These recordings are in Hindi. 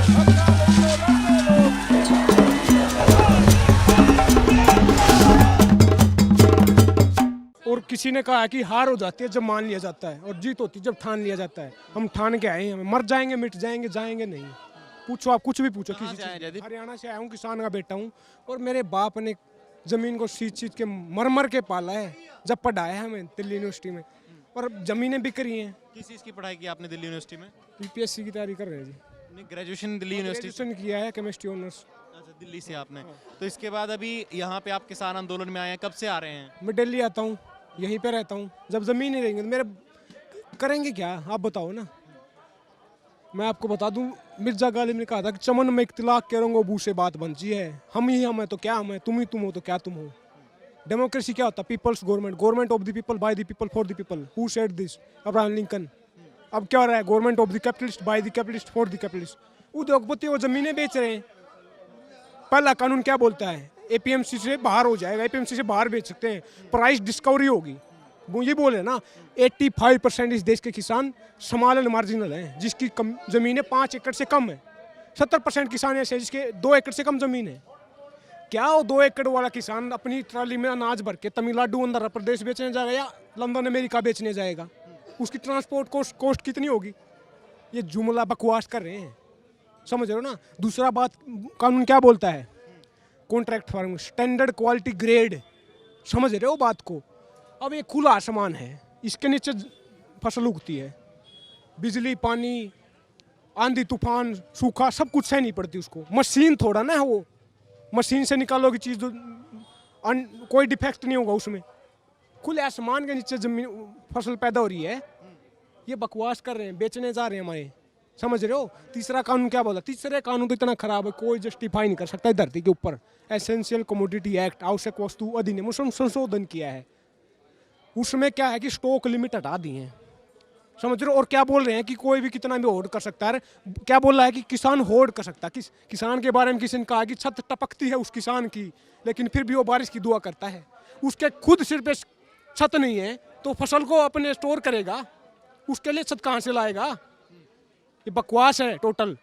और किसी ने कहा है कि हार हो जाती है जब मान लिया जाता है और जीत होती है जब ठान लिया जाता है। हम ठान के आए हैं, मर जाएंगे मिट जाएंगे जाएंगे नहीं। पूछो आप कुछ भी पूछो किसी चीज। हरियाणा से आया हूँ, किसान का बेटा हूँ और मेरे बाप ने जमीन को सींच के मर मर के पाला है। जब पढ़ाया है हमें दिल्ली यूनिवर्सिटी में और जमीनें बिक रही हैं। किस चीज़ की पढ़ाई की आपने दिल्ली यूनिवर्सिटी में? यूपीएससी की तैयारी कर रहे हैं जी। नहीं, ग्रेजुएशन दिल्ली यूनिवर्सिटी से। ग्रेजुएशन किया है केमिस्ट्री ऑनर्स। अच्छा, दिल्ली से आपने। तो इसके बाद अभी यहाँ पे आप किसान आंदोलन में आए हैं, कब से आ रहे हैं? मैं दिल्ली आता हूँ, यहीं पे रहता हूँ। जब ज़मीन नहीं रहेंगे तो मेरे करेंगे क्या, आप बताओ ना। मैं आपको बता दूं, मिर्जा गालिब ने कहा था कि चमन में इख्तिलाफ के रंगो बू से बात बनती है। हम ही हम है तो क्या हम है, तुम ही तुम हो तो क्या तुम हो। डेमोक्रेसी क्या होता है? People's government, government of the people by the people for the people. Who said this? Abraham Lincoln. अब क्या हो रहा है? Government of the capitalist by the capitalist for the capitalist. उद्योगपति वो जमीनें बेच रहे हैं। पहला कानून क्या बोलता है? एपीएमसी से बाहर हो जाएगा, एपीएमसी से बाहर बेच सकते हैं, प्राइस डिस्कवरी होगी। वो ये बोले ना 85% इस देश के किसान स्मॉल एंड मार्जिनल हैं, जिसकी कम ज़मीनें 5 एकड़ से कम है। 70% किसान ऐसे हैं जिसके 2 एकड़ से कम ज़मीन है। क्या वो 2 एकड़ वाला किसान अपनी ट्राली में अनाज भर के तमिलनाडु आंध्र प्रदेश बेचने जाएगा या लंदन अमेरिका बेचने जाएगा? उसकी ट्रांसपोर्ट कॉस्ट कितनी होगी? ये जुमला बकवास कर रहे हैं, समझ रहे हो ना। दूसरा बात, कानून क्या बोलता है? Contract farming, standard quality grade, समझ रहे हो बात को। अब ये खुला आसमान है, इसके नीचे फसल उगती है। बिजली, पानी, आंधी तूफान, सूखा, सब कुछ सहनी पड़ती उसको। मशीन थोड़ा ना है वो, मशीन से निकालोगी चीज़ तो कोई डिफेक्ट नहीं होगा उसमें। खुले आसमान के नीचे जमीन फसल पैदा हो रही है। ये बकवास कर रहे हैं, बेचने जा रहे हैं हमारे, समझ रहे हो। तीसरा कानून क्या बोला? तीसरा कानून तो इतना खराब है, कोई जस्टिफाई नहीं कर सकता धरती के ऊपर। एसेंशियल कमोडिटी एक्ट, आवश्यक वस्तु अधिनियम, उसमें संशोधन किया है। उसमें क्या है कि स्टॉक लिमिट हटा दी है, समझ रहे हो। और क्या बोल रहे हैं कि कोई भी कितना भी होल्ड कर सकता है। क्या बोल रहा है कि किसान होल्ड कर सकता है। किसान के बारे में किसी ने कहा कि छत टपकती है उस किसान की, लेकिन फिर भी वो बारिश की दुआ करता है। उसके खुद सिर पे छत नहीं है तो फसल को अपने स्टोर करेगा, उसके लिए छत कहाँ से लाएगा? ये बकवास है टोटल।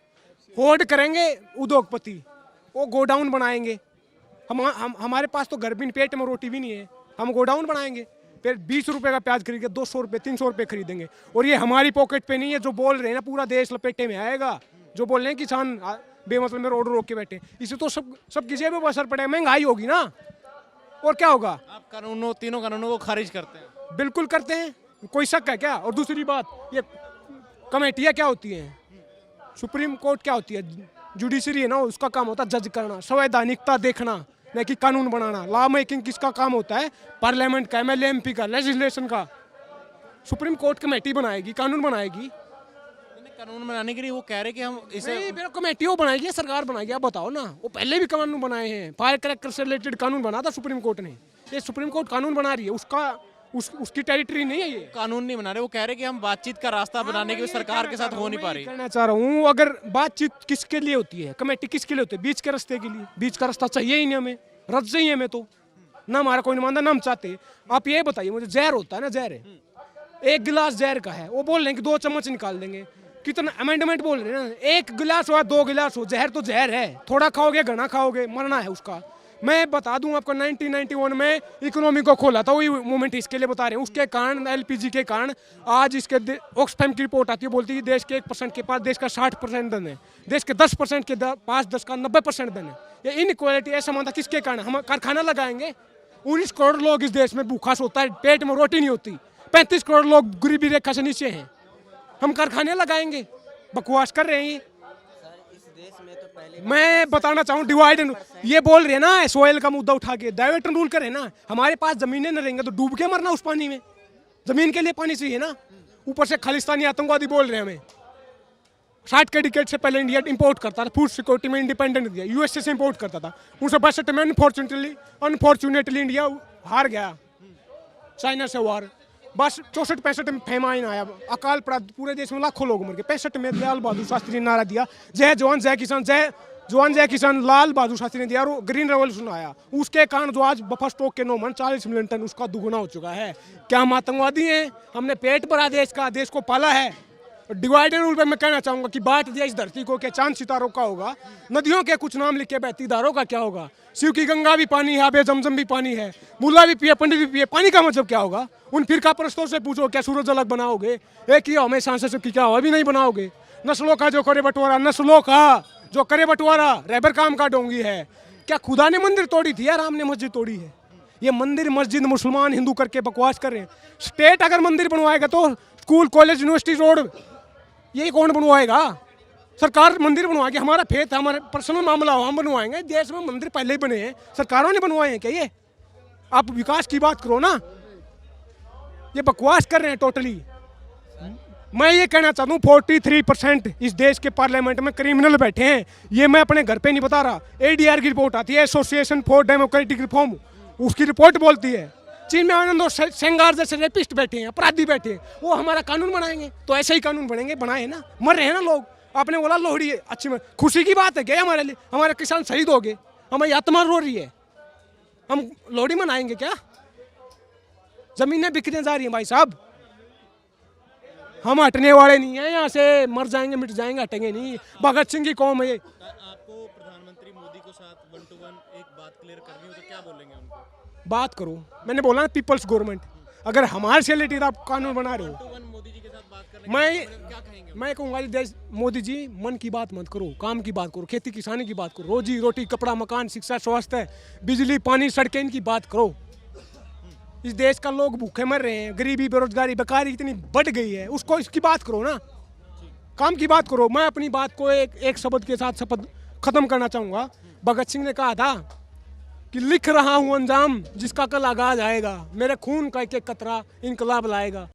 होल्ड करेंगे उद्योगपति, वो गोडाउन बनाएंगे। हमारे पास तो घर भी नहीं, पेट में रोटी भी नहीं है, हम गोडाउन बनाएंगे। फिर 20 रुपए का प्याज खरीदेंगे, 200 रुपये 300 रुपये खरीदेंगे। और ये हमारी पॉकेट पे नहीं है। जो बोल रहे हैं ना पूरा देश लपेटे में आएगा, जो बोल रहे हैं किसान बेमतलब में रोड रोक के बैठे, इसे तो सब की जेब में असर पड़ेगा, महंगाई होगी ना। और क्या होगा? आप तीनों कानूनों को खारिज करते हैं? बिल्कुल करते हैं, कोई शक है क्या? और दूसरी बात, ये कमेटियाँ क्या होती हैं? सुप्रीम कोर्ट क्या होती है? जुडिशरी है ना, उसका काम होता है जज करना, संवैधानिकता देखना, न कि कानून बनाना। लॉ मेकिंग किसका काम होता है? पार्लियामेंट का, एमएलए एमपी का, लेजिस्लेशन का। सुप्रीम कोर्ट कमेटी बनाएगी, कानून बनाएगी। कानून बनाने के लिए वो कह रहे कि हम इसे कमेटी वो बनाएगी, सरकार बनाएगी। आप बताओ ना, वो पहले भी कानून बनाए हैं। फायर क्रैकर से रिलेटेड कानून बना था सुप्रीम कोर्ट ने। ये सुप्रीम कोर्ट कानून बना रही है, उसकी टेरिटरी नहीं है ये। कानून नहीं बना रहे, वो कह रहे कि हम बातचीत का रास्ता बनाने की सरकार के साथ हो नहीं पा रही। कहना चाह रहा हूँ, अगर बातचीत किसके लिए होती है? कमेटी किसके लिए होती है? बीच के रास्ते के लिए। बीच का रास्ता चाहिए ही नहीं हमें, रद्द चाहिए हमें तो ना। हमारा कोई नहीं मानता ना हम चाहते। आप ये बताइए मुझे, जहर होता है ना, जहर है, 1 गिलास जहर का है, वो बोल रहे हैं कि 2 चम्मच निकाल देंगे। कितना अमेंडमेंट बोल रहे हैं ना, 1 गिलास हो या 2 गिलास हो, जहर तो जहर है। थोड़ा खाओगे घना खाओगे, मरना है उसका। मैं बता दूं आपको, 1991 में इकोनॉमी को खोला था, वही मूवमेंट इसके लिए बता रहे हैं। उसके कारण, एलपीजी के कारण आज इसके ऑक्सफैम की रिपोर्ट आती है, बोलती है देश के 1% के पास देश का 60% धन है, देश के 10% के पास 10 का 90% धन है। ये इनइक्वालिटी ऐसा मानता किसके कारण? हम कारखाना लगाएंगे। 19 करोड़ लोग इस देश में भूखा सोता है, पेट में रोटी नहीं होती। 35 करोड़ लोग गरीबी रेखा से नीचे हैं। हम कारखाने लगाएंगे? बकवास कर रहे हैं ये। मैं बताना चाहूँ, डिवाइड एंड, ये बोल रहे हैं ना सोयल का मुद्दा उठा के, डाइवर्ट एंड रूल करे ना। हमारे पास जमीनें न रहेंगे तो डूब के मरना उस पानी में। जमीन के लिए पानी चाहिए ना। ऊपर से खालिस्तानी आतंकवादी बोल रहे हैं हमें। 60 के डिकेड से पहले इंडिया इंपोर्ट करता था, फूड सिक्योरिटी में इंडिपेंडेंट दिया, यूएसए से इंपोर्ट करता था। 1962 में अनफॉर्चुनेटली इंडिया हार गया चाइना से वार। बस 64-65 में फेमाइन आया, अकाल पड़ा, पूरे देश में लाखों लोग मर गए। 65 में लाल बहादुर शास्त्री ने नारा दिया, जय जवान जय किसान, जय जवान जय किसान, लाल बहादुर शास्त्री ने दिया, और ग्रीन रेवोल्यूशन आया। उसके कारण जो आज बफर स्टॉक के नॉर्मल 40 मिलियन टन, उसका दुगुना हो चुका है। क्या हम आतंकवादी हैं? हमने पेट भरा देश का, देश को पाला है। डिवाइड एंड रूल पे मैं कहना चाहूंगा कि बांट दिया इस धरती को, क्या चांद सितारों का होगा? नदियों के कुछ नाम लिख के बहती धारों का क्या होगा? शिव की गंगा भी पानी है, आबे जमजम भी पानी है, मुल्ला भी पिए, पंडित भी पिए, पानी का मतलब क्या होगा? उन फिरका परस्तों से पूछो, क्या सूरज अलग बनाओगे? एक ही हमें सांसें सबकी क्या हो, अभी नहीं बनाओगे। नस्लों का जो करे बंटवारा, नस्लों का जो करे बंटवारा, रहबर काम का डोंगी है। क्या खुदा ने मंदिर तोड़ी थी या राम ने मस्जिद तोड़ी है? ये मंदिर मस्जिद मुसलमान हिंदू करके बकवास कर रहे हैं। स्टेट अगर मंदिर बनवाएगा तो स्कूल कॉलेज यूनिवर्सिटी रोड यही कौन बनवाएगा? सरकार मंदिर बनवाएगी। हमारा फेथ है, हमारा पर्सनल मामला हो, हम बनवाएंगे। देश में मंदिर पहले ही बने हैं, सरकारों ने बनवाए हैं क्या? ये आप विकास की बात करो ना, ये बकवास कर रहे हैं टोटली। मैं ये कहना चाहता हूँ 43% इस देश के पार्लियामेंट में क्रिमिनल बैठे हैं। ये मैं अपने घर पे नहीं बता रहा, ADR की रिपोर्ट आती है, एसोसिएशन फॉर डेमोक्रेटिक रिफॉर्म, उसकी रिपोर्ट बोलती है। चीन में आनंद और सेंगार जैसे रेपिस्ट बैठे हैं, अपराधी बैठे हैं, वो हमारा कानून बनाएंगे तो ऐसे ही कानून बनेंगे। बनाए ना, मर रहे हैं ना लोग। आपने बोला लोहड़ी है, अच्छी में खुशी की बात है क्या हमारे लिए? हमारे किसान शहीद हो गए, हमारी आत्मा रो रही है, हम लोहड़ी मनाएंगे क्या? जमीनें बिकने जा रही हैं भाई साहब, हम हटने वाले नहीं हैं यहाँ से। मर जाएंगे, मिट जाएंगे, हटेंगे नहीं। भगत सिंह की कौम है ये। आपको प्रधानमंत्री मोदी को साथ 1 to 1 एक बात क्लियर करनी हो तो क्या बोलेंगे उनको? बात करो, मैंने बोला ना पीपल्स गवर्नमेंट। अगर हमारे से रिलेटेड आप कानून बना रहे हो, 1 to 1 मोदी जी के साथ बात करने क्या कहेंगे? मैं कहूँगा देश मोदी जी मन की बात मत करो, काम की बात करो, खेती किसानी की बात करो, रोजी रोटी, कपड़ा, मकान, शिक्षा, स्वास्थ्य, बिजली, पानी, सड़कें, इनकी बात करो। इस देश का लोग भूखे मर रहे हैं, गरीबी, बेरोजगारी, बेकारी इतनी बढ़ गई है, उसको इसकी बात करो ना, काम की बात करो। मैं अपनी बात को एक शब्द के साथ शपथ खत्म करना चाहूँगा। भगत सिंह ने कहा था कि लिख रहा हूँ अंजाम जिसका कल आगाज आएगा, मेरे खून का एक एक कतरा इनकलाब लाएगा।